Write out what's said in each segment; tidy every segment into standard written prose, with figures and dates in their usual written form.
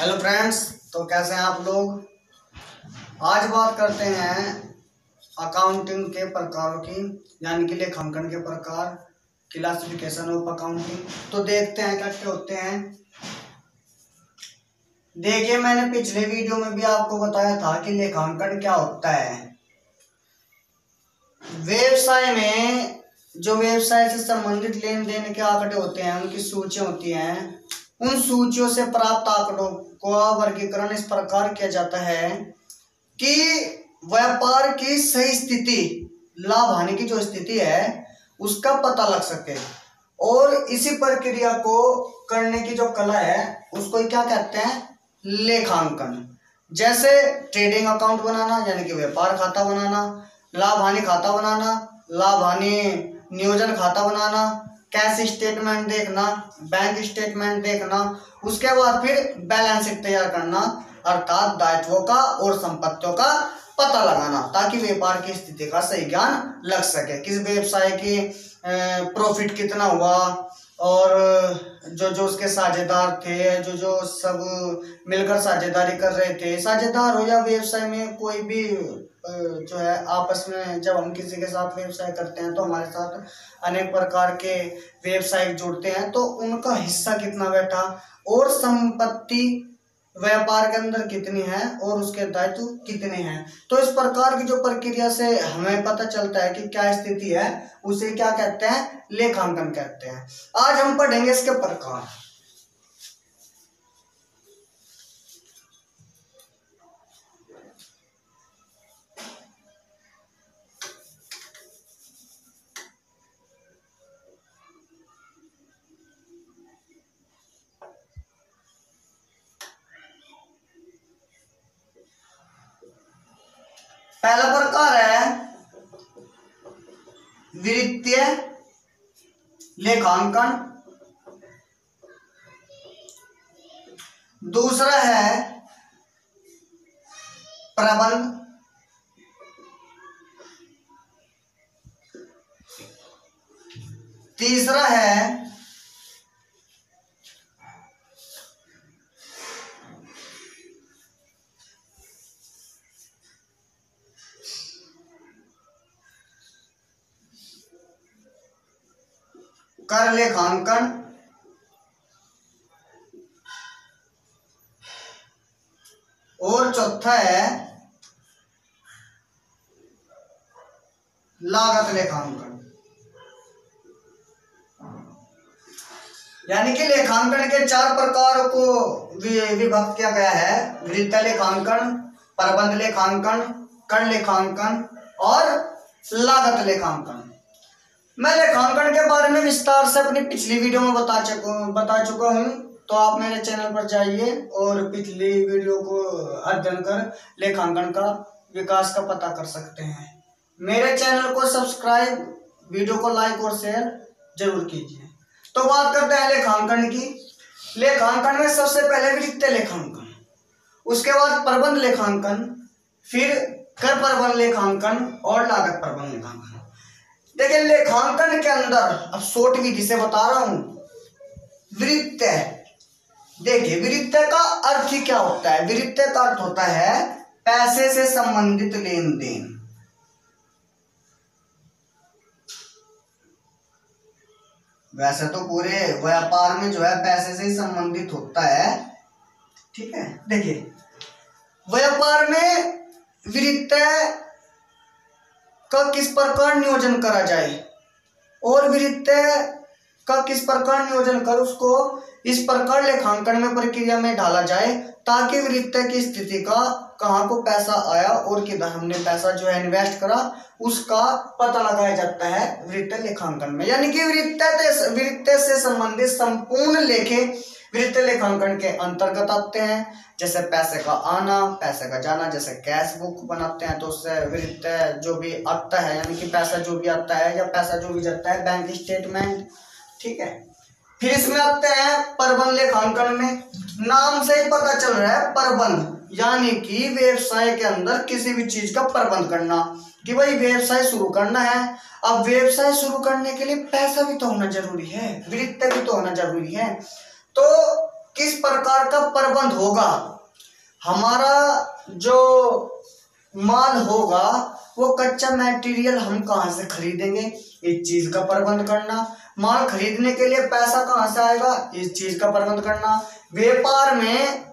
Hello friends, तो कैसे हैं आप लोग। आज बात करते हैं अकाउंटिंग के प्रकारों की, यानी कि लेखांकन के प्रकार, क्लासिफिकेशन ऑफ अकाउंटिंग। तो देखते हैं क्या क्या होते हैं। देखिए, मैंने पिछले वीडियो में भी आपको बताया था कि लेखांकन क्या होता है। व्यवसाय में जो व्यवसाय से संबंधित लेन देन के आंकड़े होते हैं, उनकी सूचियां होती हैं, उन सूचियों से प्राप्त आंकड़ों का वर्गीकरण इस प्रकार किया जाता है कि व्यापार की सही स्थिति, लाभ हानि की जो स्थिति है उसका पता लग सके। और इसी प्रक्रिया को करने की जो कला है उसको क्या कहते हैं, लेखांकन। जैसे ट्रेडिंग अकाउंट बनाना यानी कि व्यापार खाता बनाना, लाभ हानि खाता बनाना, लाभ हानि नियोजन खाता बनाना, कैश स्टेटमेंट देखना, बैंक स्टेटमेंट देखना, उसके बाद फिर बैलेंस शीट तैयार करना, अर्थात दायित्वों का और संपत्तियों का पता लगाना, ताकि व्यापार की स्थिति का सही ज्ञान लग सके। किस व्यवसाय की प्रॉफिट कितना हुआ, और जो जो उसके साझेदार थे, जो जो सब मिलकर साझेदारी कर रहे थे, साझेदार हो या व्यवसाय में कोई भी जो है आपस में, जब हम किसी के साथ व्यवसाय करते हैं तो हमारे साथ अनेक प्रकार के व्यवसाय जुड़ते हैं, तो उनका हिस्सा कितना बैठा, और संपत्ति व्यापार के अंदर कितनी है, और उसके दायित्व कितने हैं। तो इस प्रकार की जो प्रक्रिया से हमें पता चलता है कि क्या स्थिति है, उसे क्या कहते हैं, लेखांकन कहते हैं। आज हम पढ़ेंगे इसके प्रकार। पहला प्रकार है वित्तीय लेखांकन, दूसरा है प्रबंध, तीसरा है कर लेखांकन, और चौथा है लागत लेखांकन। यानी कि लेखांकन के चार प्रकारों को विभक्त किया गया है: वित्तीय लेखांकन, प्रबंध लेखांकन, कर लेखांकन और लागत लेखांकन। मैं लेखांकन के बारे में विस्तार से अपनी पिछली वीडियो में बता चुका हूं, तो आप मेरे चैनल पर जाइए और पिछली वीडियो को अध्ययन कर लेखांकन का विकास का पता कर सकते हैं। मेरे चैनल को सब्सक्राइब, वीडियो को लाइक और शेयर जरूर कीजिए। तो बात करते हैं लेखांकन की। लेखांकन में सबसे पहले वित्तीय लेखांकन, उसके बाद प्रबंध लेखांकन, फिर कर प्रबंध लेखांकन और लागत प्रबंध लेखांकन। देखिए, लेखांकन के अंदर, अब शॉर्ट विधि से बता रहा हूं, वित्तीय। देखिए, वित्तीय का अर्थ ही क्या होता है। वित्तीय का अर्थ होता है पैसे से संबंधित लेन देन। वैसे तो पूरे व्यापार में जो है पैसे से ही संबंधित होता है, ठीक है। देखिए, व्यापार में वित्तीय का किस प्रकार नियोजन करा जाए, और वित्तीय का किस प्रकार नियोजन कर उसको इस प्रकार लेखांकन में प्रक्रिया में ढाला जाए, ताकि वित्तीय की स्थिति का, कहाँ को पैसा आया और किधर हमने पैसा जो है इन्वेस्ट करा, उसका पता लगाया जाता है वित्तीय लेखांकन में। यानी कि वित्तीय से संबंधित संपूर्ण लेखे वित्तीय लेखांकन के अंतर्गत आते हैं। जैसे पैसे का आना, पैसे का जाना, जैसे कैश बुक बनाते हैं तो उससे वित्तीय जो भी आता है, यानी कि पैसा जो भी आता है या पैसा जो भी जाता है, बैंक स्टेटमेंट, ठीक है। फिर इसमें आते हैं प्रबंध लेखांकन में। नाम से ही पता चल रहा है प्रबंध, यानी कि व्यवसाय के अंदर किसी भी चीज का प्रबंध करना, कि भाई व्यवसाय शुरू करना है। अब व्यवसाय शुरू करने के लिए पैसा भी तो होना जरूरी है, वित्त भी तो होना जरूरी है। तो किस प्रकार का प्रबंध होगा। हमारा जो माल होगा वो कच्चा मटेरियल हम कहाँ से खरीदेंगे, इस चीज का प्रबंध करना। माल खरीदने के लिए पैसा कहाँ से आएगा, इस चीज का प्रबंध करना। व्यापार में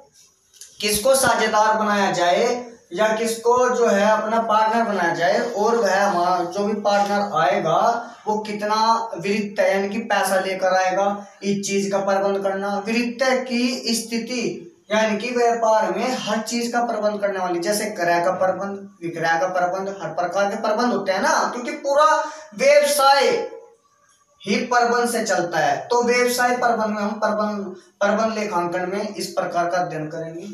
किसको साझेदार बनाया जाए या किसको जो है अपना पार्टनर बनाया जाए, और वह हमारा जो भी पार्टनर आएगा वो कितना वित्तीय यानी कि पैसा लेकर आएगा, इस चीज का प्रबंध करना। वित्तीय की स्थिति यानी कि व्यापार में हर चीज का प्रबंध करने वाली, जैसे क्रय का प्रबंध, विक्रय का प्रबंध, हर प्रकार के प्रबंध होते हैं ना, क्योंकि पूरा व्यवसाय ही प्रबंध से चलता है। तो व्यवसाय प्रबंध में हम प्रबंध लेखांकन में इस प्रकार का अध्ययन करेंगे।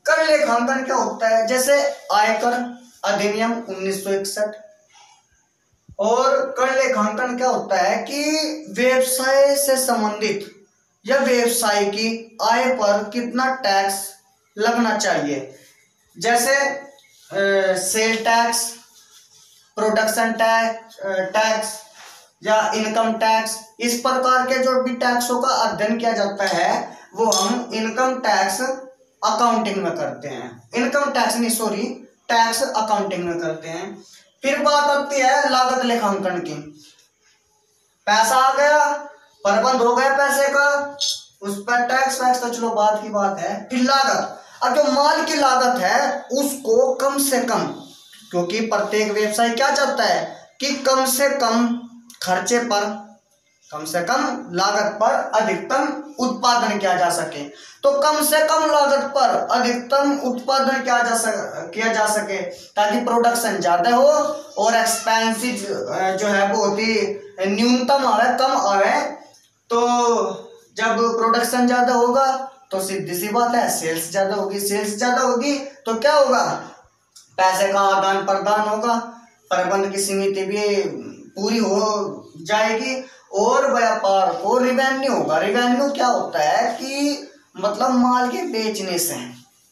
कर लेखांकन क्या होता है, जैसे आयकर अधिनियम 1961। और कर लेखांकन क्या होता है कि व्यवसाय से संबंधित या व्यवसाय की आय पर कितना टैक्स लगना चाहिए, जैसे सेल टैक्स, प्रोडक्शन टैक्स या इनकम टैक्स। इस प्रकार के जो भी टैक्सों का अध्ययन किया जाता है वो हम इनकम टैक्स अकाउंटिंग में करते हैं। इनकम टैक्स नहीं, सॉरी, टैक्स अकाउंटिंग में करते हैं। फिर बात आती है लागत लेखांकन की। पैसा आ गया, प्रबंध हो गया पैसे का, उस पर टैक्स वैक्स तो चलो बात की बात है। फिर लागत, अब जो माल की लागत है उसको कम से कम, क्योंकि प्रत्येक व्यवसाय क्या चाहता है कि कम से कम खर्चे पर, कम से कम लागत पर अधिकतम उत्पादन किया जा सके। तो कम से कम लागत पर अधिकतम उत्पादन किया जा सके ताकि प्रोडक्शन ज्यादा हो और एक्सपेंसिव जो है वो होती न्यूनतम आवे, कम आवे। तो जब प्रोडक्शन ज्यादा होगा तो सीधी सी बात है सेल्स ज्यादा होगी, सेल्स ज्यादा होगी तो क्या होगा, पैसे का आदान प्रदान होगा, प्रबंध की सीमित भी पूरी हो जाएगी और व्यापार को रिवेन्यू होगा। रिवेन्यू क्या होता है कि मतलब माल के बेचने से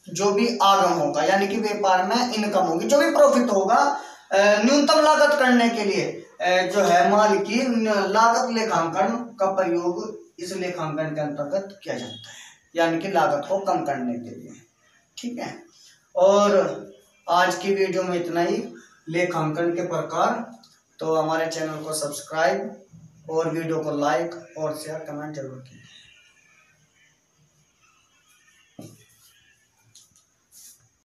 जो भी आगम होगा, यानी कि व्यापार में इनकम होगी, जो भी प्रॉफिट होगा न्यूनतम लागत करने के लिए जो है माल की लागत लेखांकन का प्रयोग इस लेखांकन के अंतर्गत किया जाता है, यानी कि लागत को कम करने के लिए। ठीक है, और आज की वीडियो में इतना ही लेखांकन के प्रकार। तो हमारे चैनल को सब्सक्राइब और वीडियो को लाइक और शेयर कमेंट जरूर कीजिए।